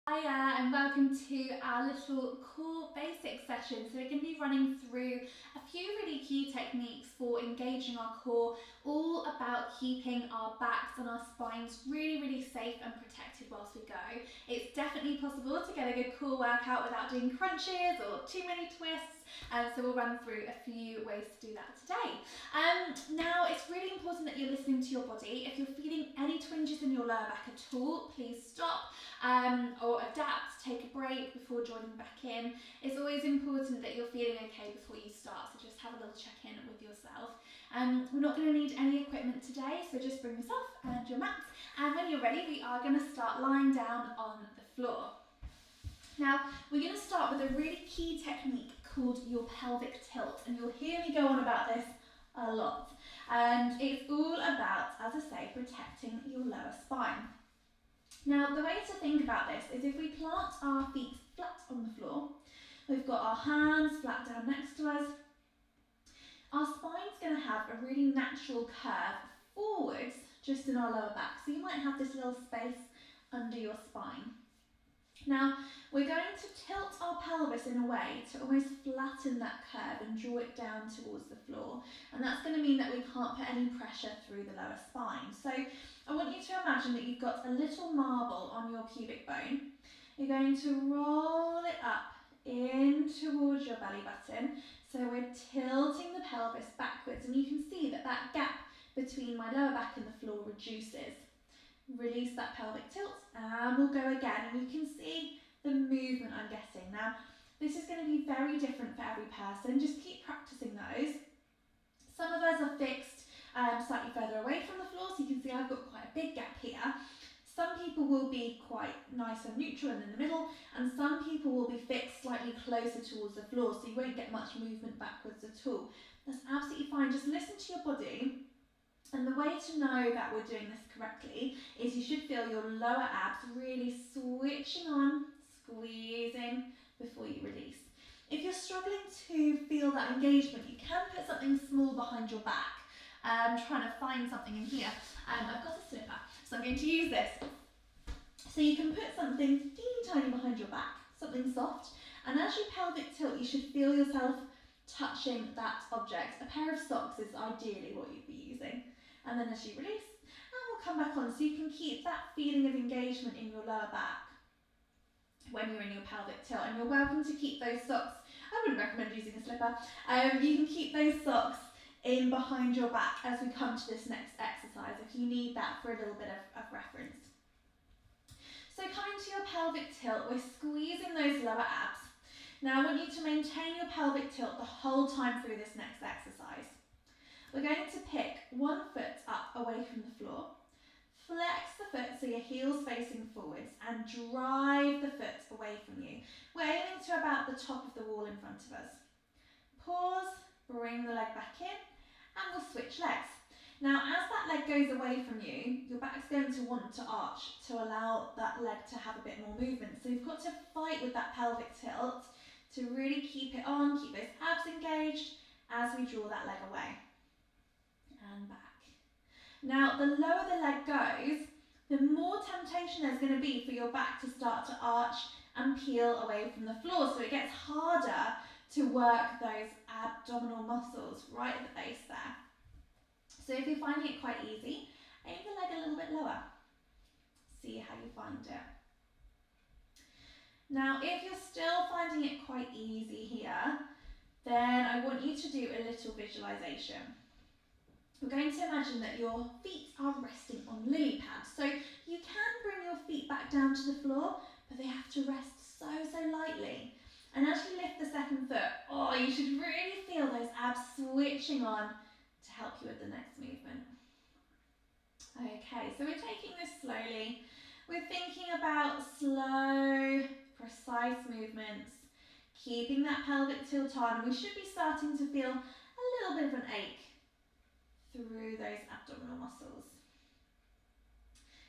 Hiya and welcome to our little core basics session. So we're going to be running through a few really key techniques for engaging our core, all about keeping our backs and our spines really safe and protected whilst we go. It's definitely possible to get a good core workout without doing crunches or too many twists, so we'll run through a few ways to do that today. Now it's really important that you're listening to your body. If you're feeling any twinges in your lower back at all, please stop. Or adapt, take a break before joining back in. It's always important that you're feeling okay before you start, so just have a little check-in with yourself. We're not going to need any equipment today, so just bring yourself and your mats, and when you're ready we are going to start lying down on the floor. Now we're going to start with a really key technique called your pelvic tilt, and you'll hear me go on about this a lot, and it's all about, as I say, protecting your lower spine. Now, the way to think about this is if we plant our feet flat on the floor, we've got our hands flat down next to us, our spine's going to have a really natural curve forwards just in our lower back. So you might have this little space under your spine. Now, we're going to tilt our pelvis in a way to almost flatten that curve and draw it down towards the floor. And that's going to mean that we can't put any pressure through the lower spine. So I want you to imagine that you've got a little marble on your pubic bone. You're going to roll it up in towards your belly button. So we're tilting the pelvis backwards, and you can see that that gap between my lower back and the floor reduces. Release that pelvic tilt and we'll go again, and you can see the movement I'm getting. Now this is going to be very different for every person, just keep practicing those. Some of us are fixed slightly further away from the floor, so you can see I've got quite a big gap here. Some people will be quite nice and neutral and in the middle, and some people will be fixed slightly closer towards the floor, so you won't get much movement backwards at all. That's absolutely fine, just listen to your body. And the way to know that we're doing this correctly is you should feel your lower abs really switching on, squeezing before you release. If you're struggling to feel that engagement, you can put something small behind your back. I'm trying to find something in here. I've got a slipper, so I'm going to use this. So you can put something teeny tiny behind your back, something soft, and as you pelvic tilt, you should feel yourself touching that object. A pair of socks is ideally what you'd be using. And then as you release, and we'll come back on, so you can keep that feeling of engagement in your lower back when you're in your pelvic tilt. And you're welcome to keep those socks. I wouldn't recommend using a slipper. You can keep those socks in behind your back as we come to this next exercise, if you need that for a little bit of reference. So coming to your pelvic tilt, we're squeezing those lower abs. Now I want you to maintain your pelvic tilt the whole time through this next exercise. We're going to pick one foot up away from the floor, flex the foot so your heel's facing forwards, and drive the foot away from you. We're aiming to about the top of the wall in front of us. Pause, bring the leg back in, and we'll switch legs. Now as that leg goes away from you, your back's going to want to arch to allow that leg to have a bit more movement. So you've got to fight with that pelvic tilt to really keep it on, keep those abs engaged as we draw that leg away. And back. Now the lower the leg goes, the more temptation there's going to be for your back to start to arch and peel away from the floor, so it gets harder to work those abdominal muscles right at the base there. So if you're finding it quite easy, aim the leg a little bit lower. See how you find it. Now if you're still finding it quite easy here, then I want you to do a little visualization. We're going to imagine that your feet are resting on lily pads. So you can bring your feet back down to the floor, but they have to rest so lightly. And as you lift the second foot, you should really feel those abs switching on to help you with the next movement. Okay, so we're taking this slowly. We're thinking about slow, precise movements, keeping that pelvic tilt on. We should be starting to feel a little bit of an ache through those abdominal muscles.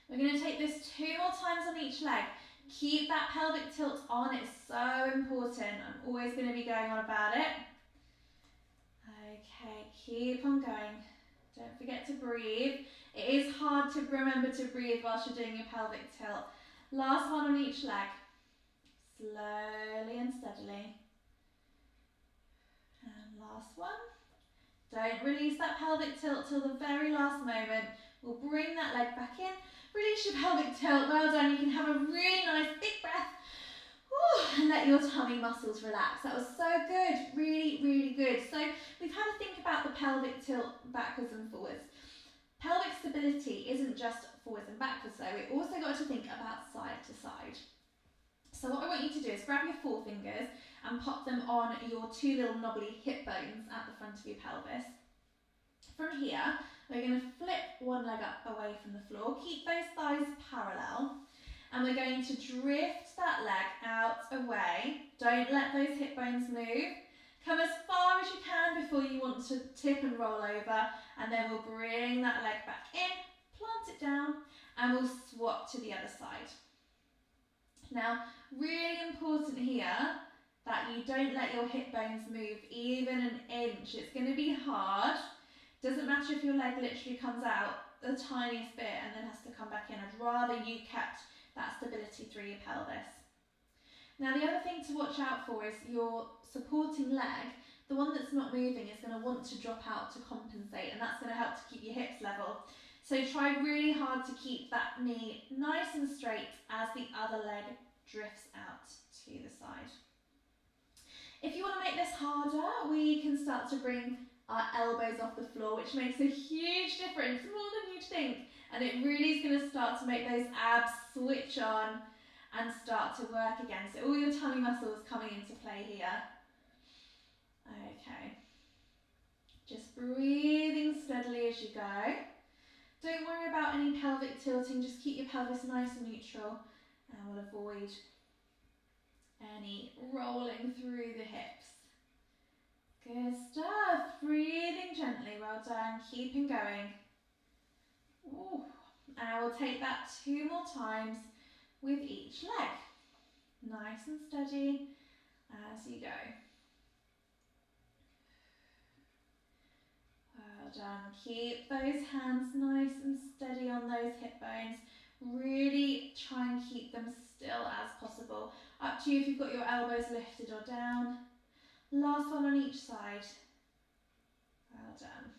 We're going to take this 2 more times on each leg. Keep that pelvic tilt on, it's so important. I'm always going to be going on about it. Okay, keep on going. Don't forget to breathe. It is hard to remember to breathe whilst you're doing your pelvic tilt. Last one on each leg. Slowly and steadily. And last one. Don't release that pelvic tilt till the very last moment. We'll bring that leg back in. Release your pelvic tilt. Well done. You can have a really nice big breath. Woo, and let your tummy muscles relax. That was so good. Really, really good. So we've had to think about the pelvic tilt backwards and forwards. Pelvic stability isn't just forwards and backwards though. We also got to think about side to side. So what I want you to do is grab your forefingers and pop them on your two little knobbly hip bones at the front of your pelvis. From here, we're going to flip one leg up away from the floor. Keep those thighs parallel. And we're going to drift that leg out away. Don't let those hip bones move. Come as far as you can before you want to tip and roll over. And then we'll bring that leg back in, plant it down, and we'll swap to the other side. Now, really important here that you don't let your hip bones move even an inch. It's going to be hard. Doesn't matter if your leg literally comes out the tiniest bit and then has to come back in. I'd rather you kept that stability through your pelvis. Now, the other thing to watch out for is your supporting leg. The one that's not moving is going to want to drop out to compensate, and that's going to help to keep your hips level. So try really hard to keep that knee nice and straight as the other leg drifts out to the side. If you want to make this harder, we can start to bring our elbows off the floor, which makes a huge difference, more than you'd think. And it really is going to start to make those abs switch on and start to work again. So all your tummy muscles coming into play here. Okay. Just breathing steadily as you go. Don't worry about any pelvic tilting, just keep your pelvis nice and neutral, and we'll avoid any rolling through the hips. Good stuff. Breathing gently. Well done. Keeping going. Ooh. And we'll take that 2 more times with each leg. Nice and steady as you go. Well done. Keep those hands nice and steady on those hip bones. Really try and keep them still as possible. Up to you if you've got your elbows lifted or down. Last one on each side. Well done.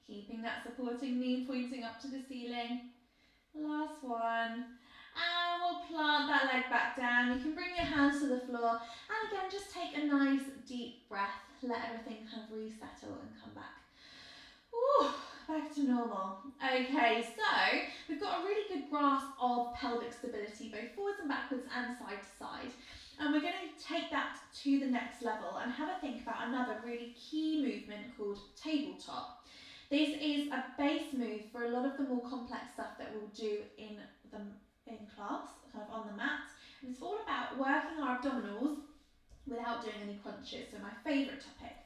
Keeping that supporting knee pointing up to the ceiling. Last one. And we'll plant that leg back down. You can bring your hands to the floor. And again, just take a nice deep breath. Let everything kind of resettle and come back. Ooh, back to normal. Okay, so we've got a really good grasp of pelvic stability, both forwards and backwards and side to side. And we're going to take that to the next level and have a think about another really key movement called tabletop. This is a base move for a lot of the more complex stuff that we'll do in class, kind of on the mat. And it's all about working our abdominals without doing any crunches, so my favourite topic.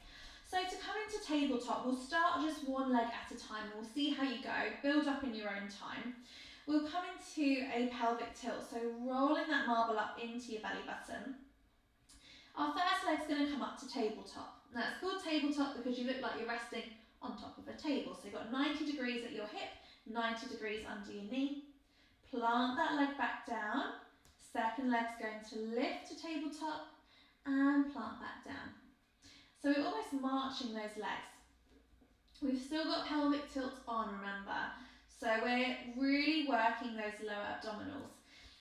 So to come into tabletop, we'll start just one leg at a time. We'll see how you go, build up in your own time. We'll come into a pelvic tilt, so rolling that marble up into your belly button. Our first leg's going to come up to tabletop. Now it's called tabletop because you look like you're resting on top of a table. So you've got 90 degrees at your hip, 90 degrees under your knee. Plant that leg back down. Second leg's going to lift to tabletop and plant back down. So we're almost marching those legs. We've still got pelvic tilt on, remember. So we're really working those lower abdominals.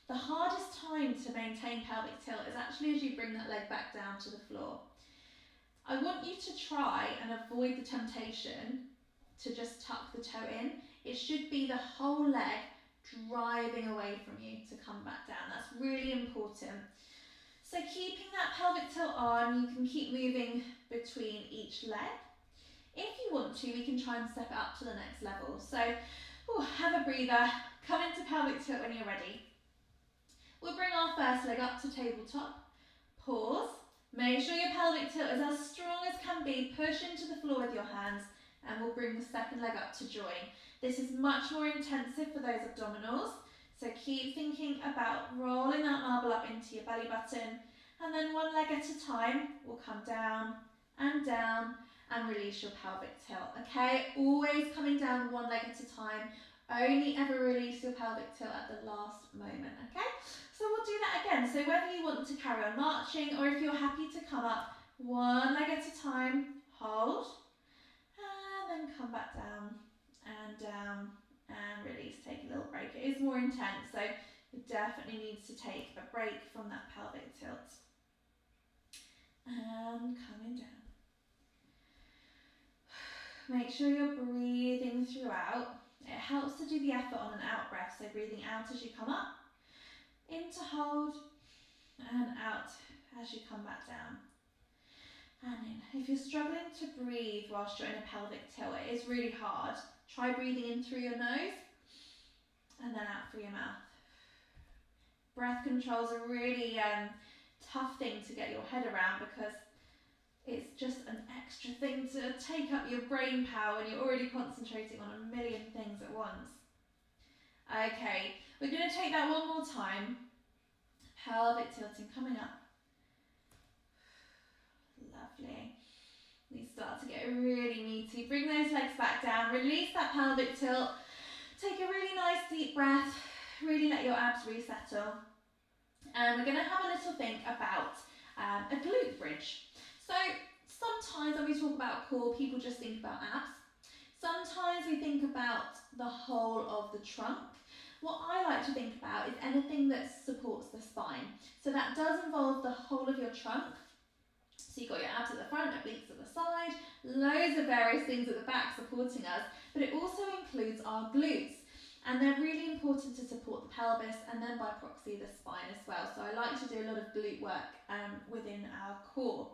The hardest time to maintain pelvic tilt is actually as you bring that leg back down to the floor. I want you to try and avoid the temptation to just tuck the toe in. It should be the whole leg driving away from you to come back down. That's really important. So keeping that pelvic tilt on, you can keep moving between each leg. If you want to, we can try and step it up to the next level. So have a breather, come into pelvic tilt when you're ready. We'll bring our first leg up to tabletop, pause, make sure your pelvic tilt is as strong as can be, push into the floor with your hands, and we'll bring the second leg up to join. This is much more intensive for those abdominals, so keep thinking about rolling that marble up into your belly button, and then one leg at a time will come down and release your pelvic tilt. Okay, always coming down one leg at a time. Only ever release your pelvic tilt at the last moment. Okay, so So we'll do that again. So whether you want to carry on marching or if you're happy to come up one leg at a time, hold, and then come back down and release, take a little break. It is more intense, so it definitely needs to take a break from that pelvic tilt. And coming down. Make sure you're breathing throughout. It helps to do the effort on an out breath, so breathing out as you come up, into hold, and out as you come back down. And in. If you're struggling to breathe whilst you're in a pelvic tilt, it is really hard. Try breathing in through your nose, and then out through your mouth. Breath control is a really tough thing to get your head around because it's just an extra thing to take up your brain power when you're already concentrating on a million things at once. Okay, we're going to take that one more time. Pelvic tilting coming up. Lovely. We start to get really meaty. Bring those legs back down. Release that pelvic tilt. Take a really nice deep breath. Really let your abs resettle. And we're going to have a little think about a glute bridge. So sometimes when we talk about core, people just think about abs. Sometimes we think about the whole of the trunk. What I like to think about is anything that supports the spine. So that does involve the whole of your trunk. So you've got your abs at the front, obliques at the side, loads of various things at the back supporting us, but it also includes our glutes. And they're really important to support the pelvis and then by proxy the spine as well. So I like to do a lot of glute work within our core.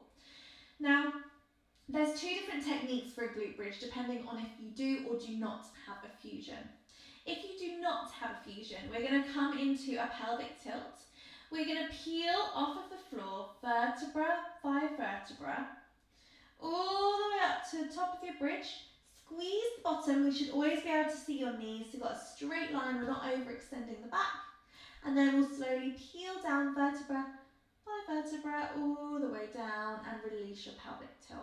Now, there's two different techniques for a glute bridge depending on if you do or do not have a fusion. If you do not have a fusion, we're going to come into a pelvic tilt. We're going to peel off of the floor, vertebra by vertebra, all the way up to the top of your bridge. Squeeze the bottom. We should always be able to see your knees. So you've got a straight line, we're not overextending the back. And then we'll slowly peel down vertebra by vertebra, all the way down and release your pelvic tilt.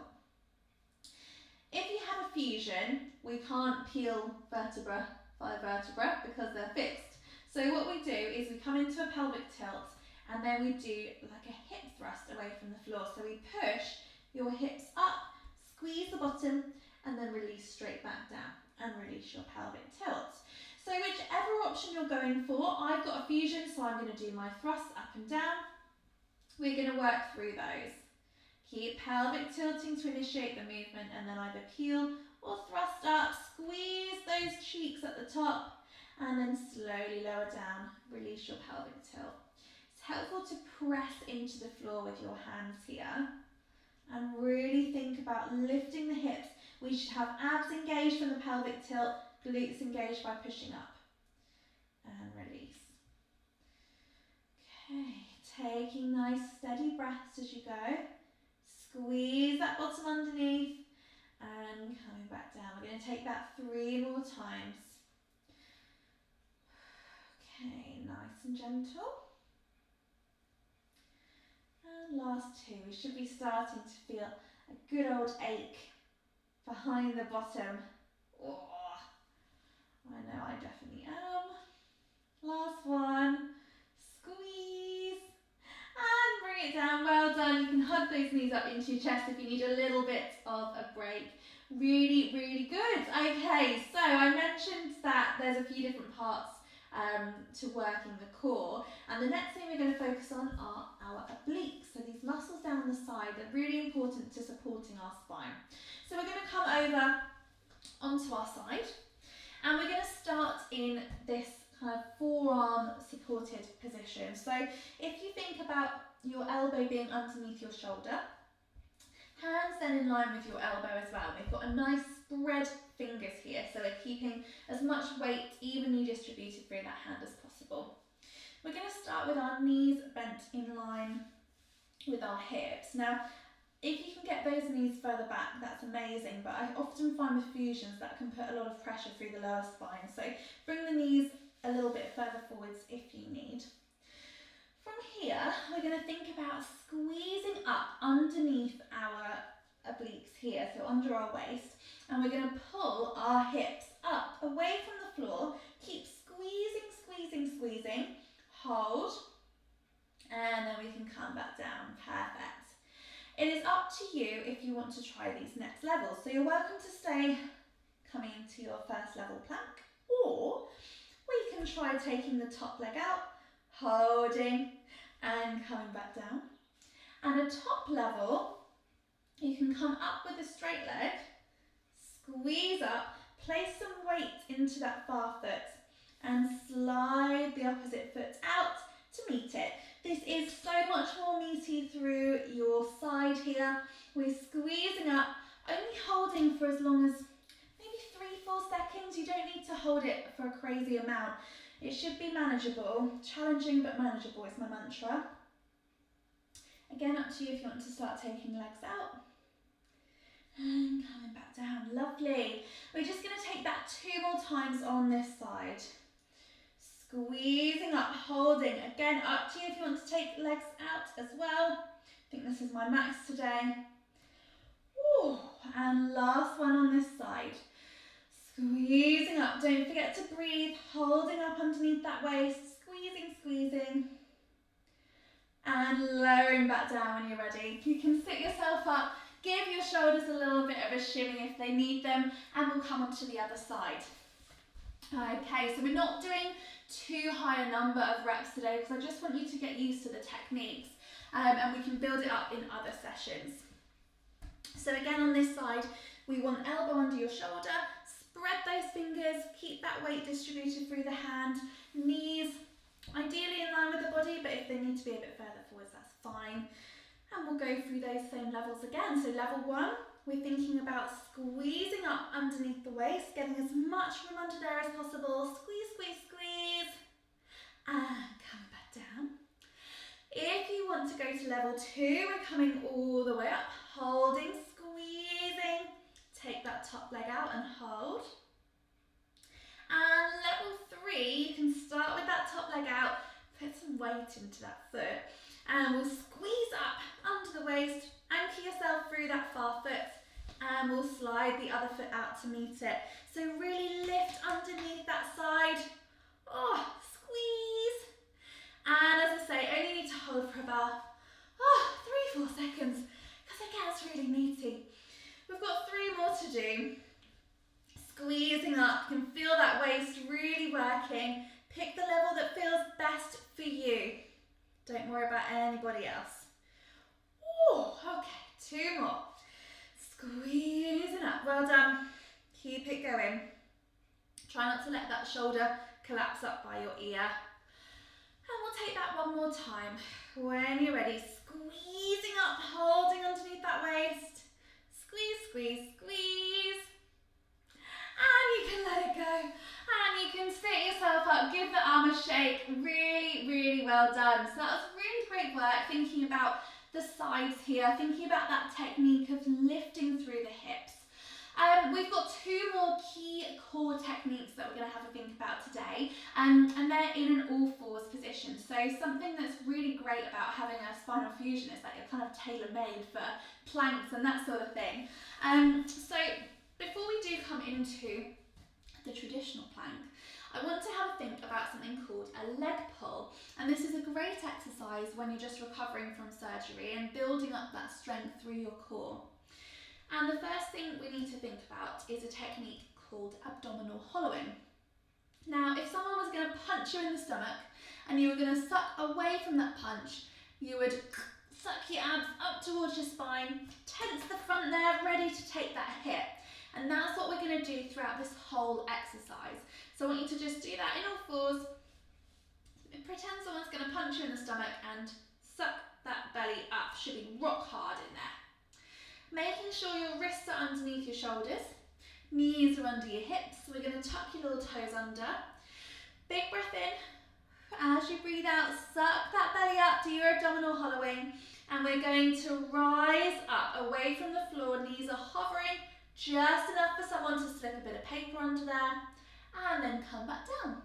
If you have a fusion, we can't peel vertebra by vertebra because they're fixed. So what we do is we come into a pelvic tilt and then we do like a hip thrust away from the floor. So we push your hips up, squeeze the bottom, and then release straight back down and release your pelvic tilt. So whichever option you're going for, I've got a fusion, so I'm going to do my thrusts up and down. We're going to work through those. Keep pelvic tilting to initiate the movement and then either peel or thrust up, squeeze those cheeks at the top and then slowly lower down, release your pelvic tilt. It's helpful to press into the floor with your hands here and really think about lifting the hips. We should have abs engaged from the pelvic tilt, glutes engaged by pushing up and release. Okay, taking nice steady breaths as you go. Squeeze that bottom underneath and coming back down. We're going to take that 3 more times. Okay, nice and gentle. And last 2. We should be starting to feel a good old ache behind the bottom. Oh, I know I definitely am. Last one. Squeeze. And bring it down. Well done. You can hug those knees up into your chest if you need a little bit of a break. Really, really good. Okay, so I mentioned that there's a few different parts to working the core, and the next thing we're going to focus on are our obliques. So these muscles down the side are really important to supporting our spine. So we're going to come over onto our side, and we're going to start in this kind of forearm supported position. So if you think about your elbow being underneath your shoulder, hands then in line with your elbow as well. We've got a nice spread fingers here, so we're keeping as much weight evenly distributed through that hand as possible. We're going to start with our knees bent in line with our hips. Now, if you can get those knees further back, that's amazing, but I often find with fusions that can put a lot of pressure through the lower spine. So bring the knees a little bit further forwards if you need. From here, we're going to think about squeezing up underneath our obliques here, so under our waist, and we're going to pull our hips up away from the floor. Keep squeezing, squeezing, squeezing. Hold, And then we can come back down. Perfect. It is up to you if you want to try these next levels. So you're welcome to stay coming into your first level plank, or we can try taking the top leg out, holding and coming back down. And a top level, you can come up with a straight leg, squeeze up, place some weight into that far foot and slide the opposite foot out to meet it. This is so much more meaty through your side here. We're squeezing up, only holding for as long as maybe 3-4 seconds. You don't need to hold it for a crazy amount. It should be manageable. Challenging but manageable is my mantra. Again, up to you if you want to start taking legs out. And coming back down. Lovely. We're just going to take that 2 more times on this side. Squeezing up, holding. Again, up to you if you want to take legs out as well. I think this is my max today. Ooh, and last one on this side. Squeezing up. Don't forget to breathe. Holding up underneath that waist. Squeezing, squeezing. And lowering back down when you're ready. You can sit yourself up. Give your shoulders a little bit of a shimmy if they need them. And we'll come on to the other side. Okay, so we're not doing too high a number of reps today because I just want you to get used to the techniques and we can build it up in other sessions. So again, on this side, we want elbow under your shoulder, spread those fingers, keep that weight distributed through the hand, knees ideally in line with the body, but if they need to be a bit further forwards, that's fine. And we'll go through those same levels again. So level 1, we're thinking about squeezing up underneath the waist, getting as much room under there as possible. Squeeze, squeeze, squeeze. And coming back down. If you want to go to level 2, we're coming all the way up, holding, squeezing. Take that top leg out and hold. And level 3, you can start with that top leg out, put some weight into that foot, and we'll squeeze up under the waist, anchor yourself through that far foot, and we'll slide the other foot out to meet it. So really lift underneath that side. Oh, squeeze. And as I say, only need to hold for about 3-4 seconds because it gets really meaty. We've got 3 more to do. Squeezing up, you can feel that waist really working. Pick the level that feels best for you. Don't worry about anybody else. Oh, okay, 2 more. Squeezing up, well done. Keep it going. Try not to let that shoulder collapse up by your ear. And we'll take that 1 more time. When you're ready, squeezing up, holding underneath that waist. Squeeze, squeeze, squeeze. And you can let it go. And you can sit yourself up, give the arm a shake. Really, really well done. So that was really great work thinking about the sides here, thinking about that technique of lifting through the hips. We've got 2 more key core techniques that we're going to have a think about today, and they're in an all-fours position. So something that's really great about having a spinal fusion is that you're kind of tailor-made for planks and that sort of thing. So before we do come into the traditional plank, I want to have a think about something called a leg pull. And this is a great exercise when you're just recovering from surgery and building up that strength through your core. And the first thing we need to think about is a technique called abdominal hollowing. Now, if someone was going to punch you in the stomach and you were going to suck away from that punch, you would suck your abs up towards your spine, tense the front there, ready to take that hit. And that's what we're going to do throughout this whole exercise. So I want you to just do that in all fours. Pretend someone's going to punch you in the stomach and suck that belly up. Should be rock hard in there. Making sure your wrists are underneath your shoulders, knees are under your hips. So we're going to tuck your little toes under. Big breath in. As you breathe out, suck that belly up, do your abdominal hollowing. And we're going to rise up away from the floor. Knees are hovering just enough for someone to slip a bit of paper under there. And then come back down.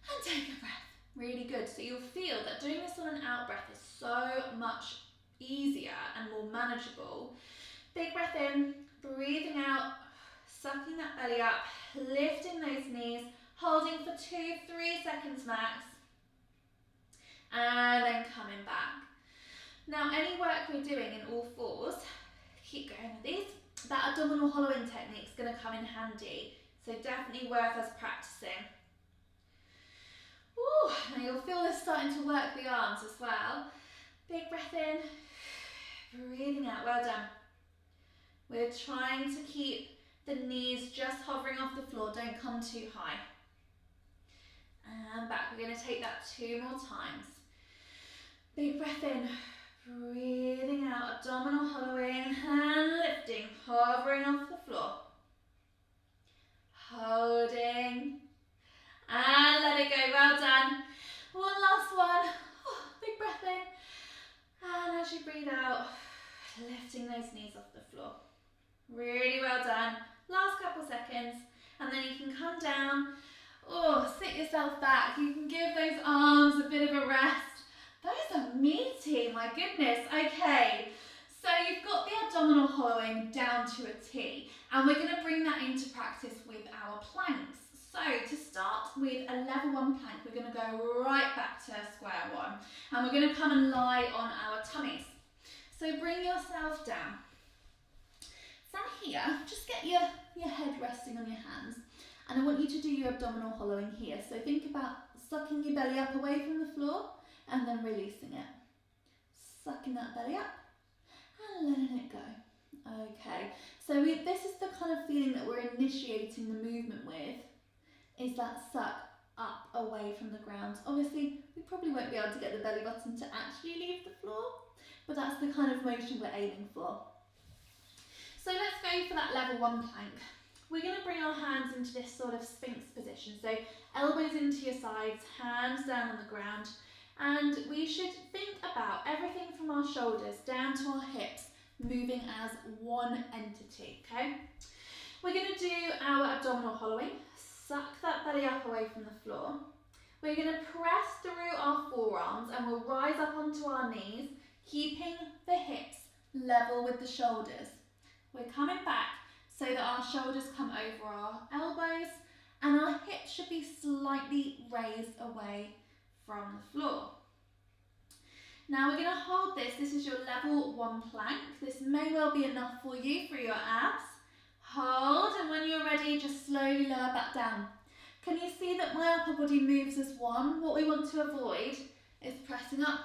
And take a breath. Really good. So you'll feel that doing this on an out breath is so much easier and more manageable. Big breath in, breathing out, sucking that belly up, lifting those knees, holding for 2-3 seconds max. and then coming back. Now, any work we're doing in all fours, keep going with these. That abdominal hollowing technique is going to come in handy, so definitely worth us practicing. Ooh, now you'll feel this starting to work the arms as well. Big breath in, breathing out, well done. We're trying to keep the knees just hovering off the floor, don't come too high. And back, we're going to take that 2 more times. Big breath in, breathing out, abdominal hollowing and lifting, hovering off the floor. Holding and let it go, well done. One last one, big breath in. And as you breathe out, lifting those knees off the floor. Really well done. Last couple seconds, and then you can come down. Sit yourself back. You can give those arms a bit of a rest. Those are meaty, my goodness. Okay, so you've got the abdominal hollowing down to a T, and we're going to bring that into practice with our planks. So to start with a level 1 plank, we're going to go right back to square one, and we're going to come and lie on our tummies. So bring yourself down. From here, just get your head resting on your hands, and I want you to do your abdominal hollowing here. So think about sucking your belly up away from the floor and then releasing it. Sucking that belly up and letting it go. Okay, so this is the kind of feeling that we're initiating the movement with, is that suck up away from the ground. Obviously, we probably won't be able to get the belly button to actually leave the floor, but that's the kind of motion we're aiming for. So let's go for that level 1 plank. We're going to bring our hands into this sort of sphinx position. So elbows into your sides, hands down on the ground. And we should think about everything from our shoulders down to our hips moving as one entity, okay? We're going to do our abdominal hollowing. Suck that belly up away from the floor. We're going to press through our forearms and we'll rise up onto our knees, keeping the hips level with the shoulders. We're coming back so that our shoulders come over our elbows and our hips should be slightly raised away from the floor. Now we're going to hold this. This is your level 1 plank. This may well be enough for you for your abs. Hold, and when you're ready, just slowly lower back down. Can you see that my upper body moves as one? What we want to avoid is pressing up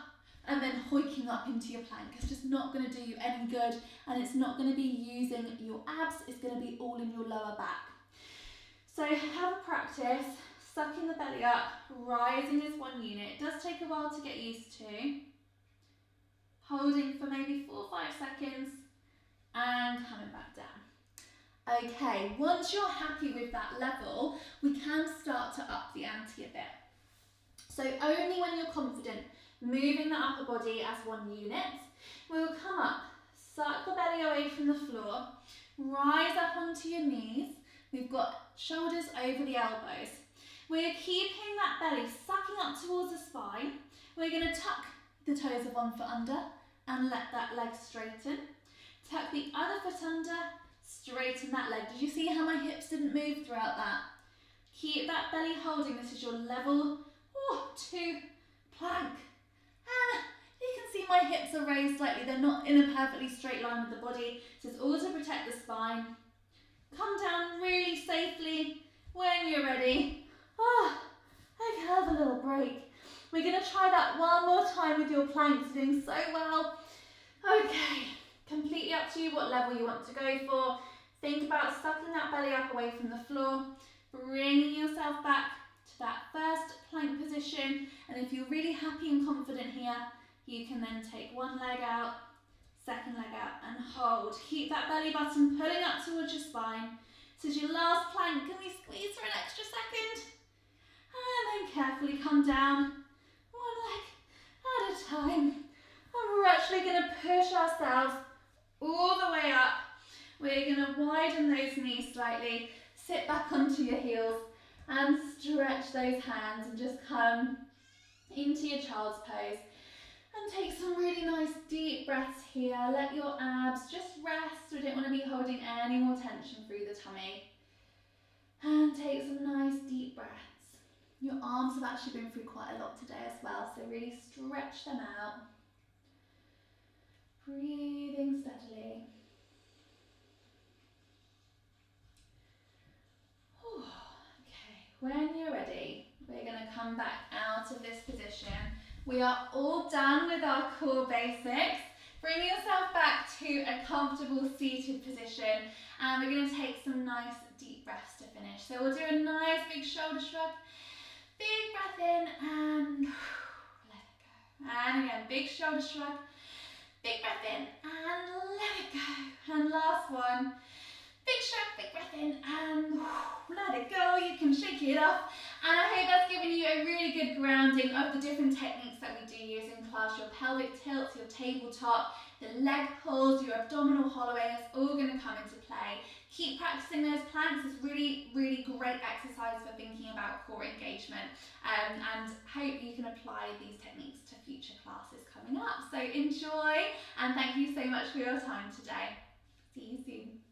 and then hoiking up into your plank. It's just not going to do you any good, and it's not going to be using your abs. It's going to be all in your lower back. So have a practice, sucking the belly up, rising as one unit. It does take a while to get used to. Holding for maybe 4 or 5 seconds and coming back down. Okay, once you're happy with that level, we can start to up the ante a bit. So only when you're confident moving the upper body as one unit, we'll come up, suck the belly away from the floor, rise up onto your knees. We've got shoulders over the elbows. We're keeping that belly sucking up towards the spine. We're going to tuck the toes of one foot under and let that leg straighten. Tuck the other foot under, straighten that leg. Did you see how my hips didn't move throughout that? Keep that belly holding. This is your level 2 plank. And you can see my hips are raised slightly. They're not in a perfectly straight line with the body. So it's all to protect the spine. Come down really safely when you're ready. Okay, have a little break. We're going to try that one more time with your planks. Doing so well. Okay, completely up to you what level you want to go for. Think about sucking that belly up away from the floor, bringing yourself back to that first plank position. And if you're really happy and confident here, you can then take one leg out, second leg out, and hold. Keep that belly button pulling up towards your spine. This is your last plank. Can we squeeze for an extra second? And then carefully come down, one leg at a time. And we're actually going to push ourselves all the way up. We're going to widen those knees slightly, sit back onto your heels and stretch those hands and just come into your child's pose. And take some really nice deep breaths here. Let your abs just rest. We don't want to be holding any more tension through the tummy. And take some nice deep breaths. Your arms have actually been through quite a lot today as well, so really stretch them out. Breathing steadily. Okay, when you're ready, we're going to come back out of this position. We are all done with our core basics. Bring yourself back to a comfortable seated position, and we're going to take some nice deep breaths to finish. So we'll do a nice big shoulder shrug, big breath in, and let it go. And again, big shoulder shrug, big breath in, and let it go. And last one. Big shrug, big breath in, and let it go. You can shake it off. And I hope that's given you a really good grounding of the different techniques that we do use in class. Your pelvic tilts, your tabletop, the leg pulls, your abdominal hollowing is all going to come into play. Keep practicing those planks. It's really, really great exercise for thinking about core engagement. And hope you can apply these techniques to future classes coming up. So enjoy, and thank you so much for your time today. See you soon.